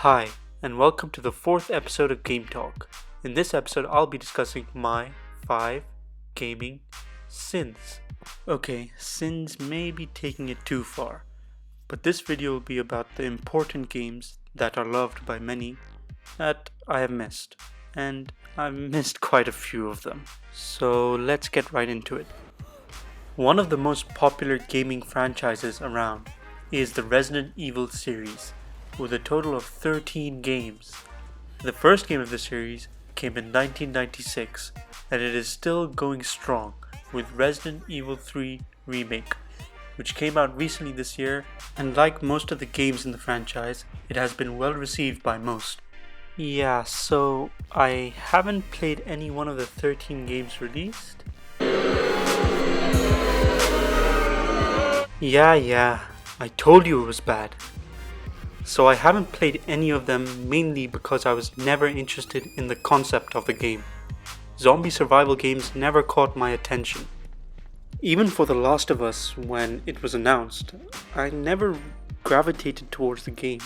Hi, and welcome to the 4th episode of GameTalk. In this episode, I'll be discussing my 5 gaming sins. Okay, sins may be taking it too far, but this video will be about the important games that are loved by many that I have missed, and I've missed quite a few of them. So let's get right into it. One of the most popular gaming franchises around is the Resident Evil series, with a total of 13 games. The first game of the series came in 1996, and it is still going strong with Resident Evil 3 Remake, which came out recently this year, and like most of the games in the franchise, it has been well received by most. Yeah, so I haven't played any one of the 13 games released. Yeah, I told you it was bad. So I haven't played any of them mainly because I was never interested in the concept of the game. Zombie survival games never caught my attention. Even for The Last of Us, when it was announced, I never gravitated towards the game.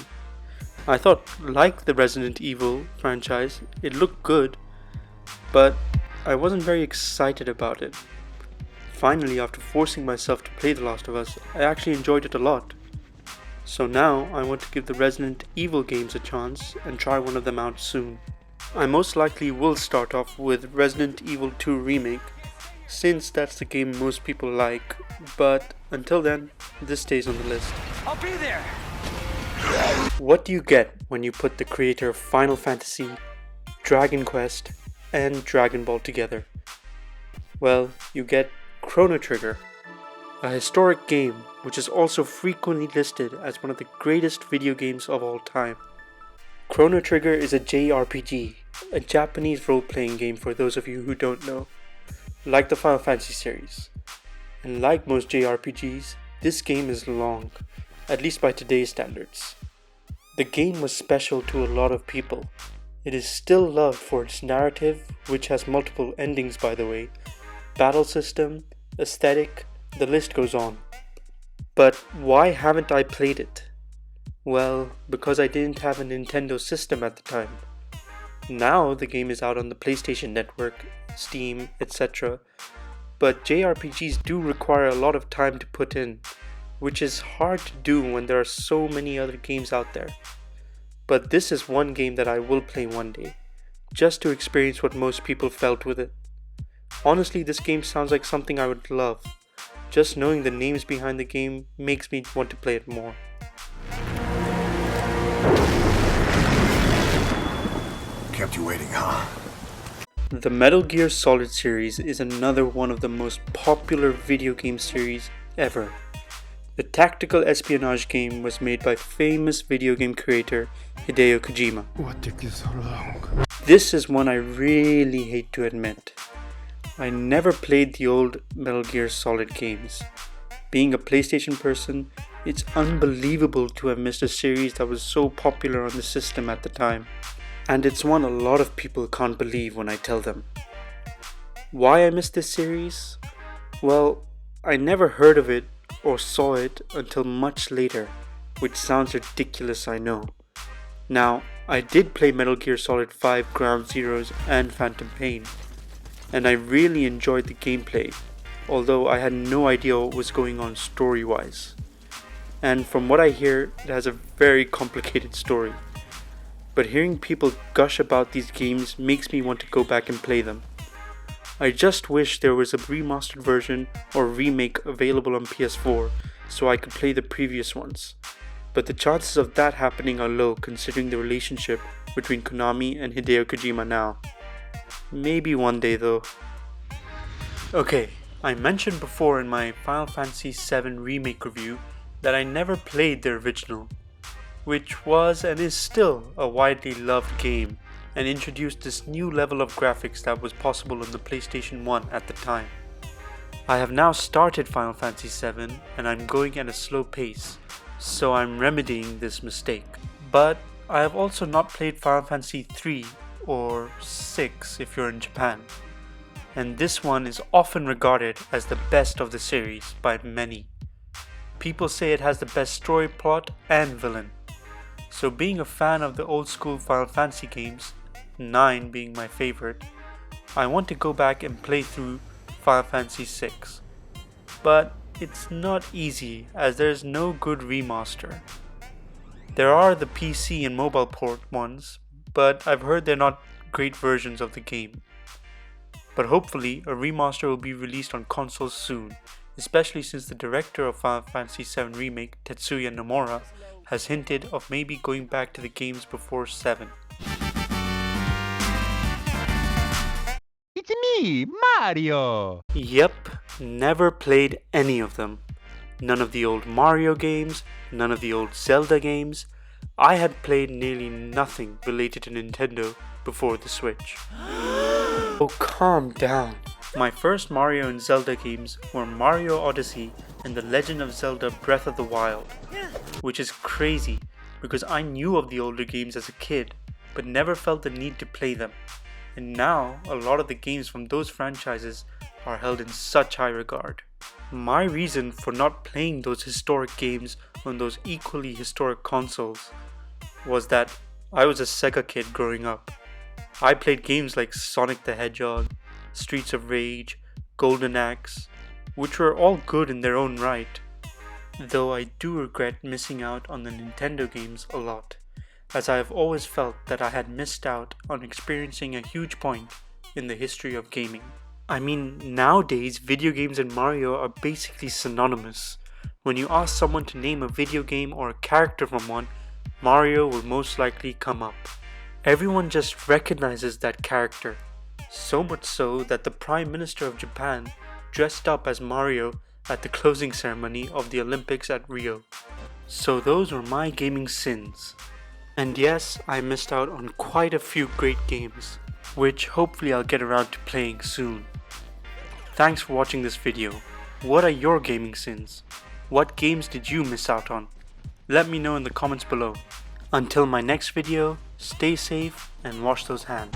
I thought, like the Resident Evil franchise, it looked good, but I wasn't very excited about it. Finally, after forcing myself to play The Last of Us, I actually enjoyed it a lot. So now I want to give the Resident Evil games a chance and try one of them out soon. I most likely will start off with Resident Evil 2 Remake, since that's the game most people like, but until then, this stays on the list. I'll be there! What do you get when you put the creator of Final Fantasy, Dragon Quest, and Dragon Ball together? Well, you get Chrono Trigger, a historic game which is also frequently listed as one of the greatest video games of all time. Chrono Trigger is a JRPG, a Japanese role-playing game for those of you who don't know, like the Final Fantasy series. And like most JRPGs, this game is long, at least by today's standards. The game was special to a lot of people. It is still loved for its narrative, which has multiple endings by the way, battle system, aesthetic, the list goes on. But why haven't I played it? Well, because I didn't have a Nintendo system at the time. Now the game is out on the PlayStation Network, Steam, etc. But JRPGs do require a lot of time to put in, which is hard to do when there are so many other games out there. But this is one game that I will play one day, just to experience what most people felt with it. Honestly, this game sounds like something I would love. Just knowing the names behind the game makes me want to play it more. Kept you waiting, huh? The Metal Gear Solid series is another one of the most popular video game series ever. The tactical espionage game was made by famous video game creator Hideo Kojima. What took you so long? This is one I really hate to admit. I never played the old Metal Gear Solid games. Being a PlayStation person, it's unbelievable to have missed a series that was so popular on the system at the time. And it's one a lot of people can't believe when I tell them. Why I missed this series? Well, I never heard of it or saw it until much later, which sounds ridiculous, I know. Now, I did play Metal Gear Solid 5 Ground Zeroes and Phantom Pain, and I really enjoyed the gameplay, although I had no idea what was going on story-wise. And from what I hear, it has a very complicated story. But hearing people gush about these games makes me want to go back and play them. I just wish there was a remastered version or remake available on PS4 so I could play the previous ones. But the chances of that happening are low considering the relationship between Konami and Hideo Kojima now. Maybe one day though. Okay, I mentioned before in my Final Fantasy VII Remake review that I never played the original, which was and is still a widely loved game and introduced this new level of graphics that was possible on the PlayStation 1 at the time. I have now started Final Fantasy VII and I'm going at a slow pace, so I'm remedying this mistake. But I have also not played Final Fantasy 3 or 6 if you're in Japan, and this one is often regarded as the best of the series by many. People say it has the best story plot and villain, So being a fan of the old school Final Fantasy games, 9 being my favorite, I want to go back and play through Final Fantasy 6. But it's not easy as there's no good remaster. There are the PC and mobile port ones, but I've heard they're not great versions of the game. But hopefully a remaster will be released on consoles soon, especially since the director of Final Fantasy VII Remake, Tetsuya Nomura, has hinted of maybe going back to the games before 7. It's me, Mario! Yep, never played any of them. None of the old Mario games, none of the old Zelda games. I had played nearly nothing related to Nintendo before the Switch. Oh, calm down. My first Mario and Zelda games were Mario Odyssey and The Legend of Zelda Breath of the Wild, which is crazy because I knew of the older games as a kid but never felt the need to play them. And now a lot of the games from those franchises are held in such high regard. My reason for not playing those historic games on those equally historic consoles was that I was a Sega kid growing up. I played games like Sonic the Hedgehog, Streets of Rage, Golden Axe, which were all good in their own right, though I do regret missing out on the Nintendo games a lot, as I have always felt that I had missed out on experiencing a huge point in the history of gaming. I mean, nowadays video games and Mario are basically synonymous. When you ask someone to name a video game or a character from one, Mario will most likely come up. Everyone just recognizes that character, so much so that the Prime Minister of Japan dressed up as Mario at the closing ceremony of the Olympics at Rio. So those were my gaming sins. And yes, I missed out on quite a few great games, which hopefully I'll get around to playing soon. Thanks for watching this video. What are your gaming sins? What games did you miss out on? Let me know in the comments below. Until my next video, stay safe and wash those hands.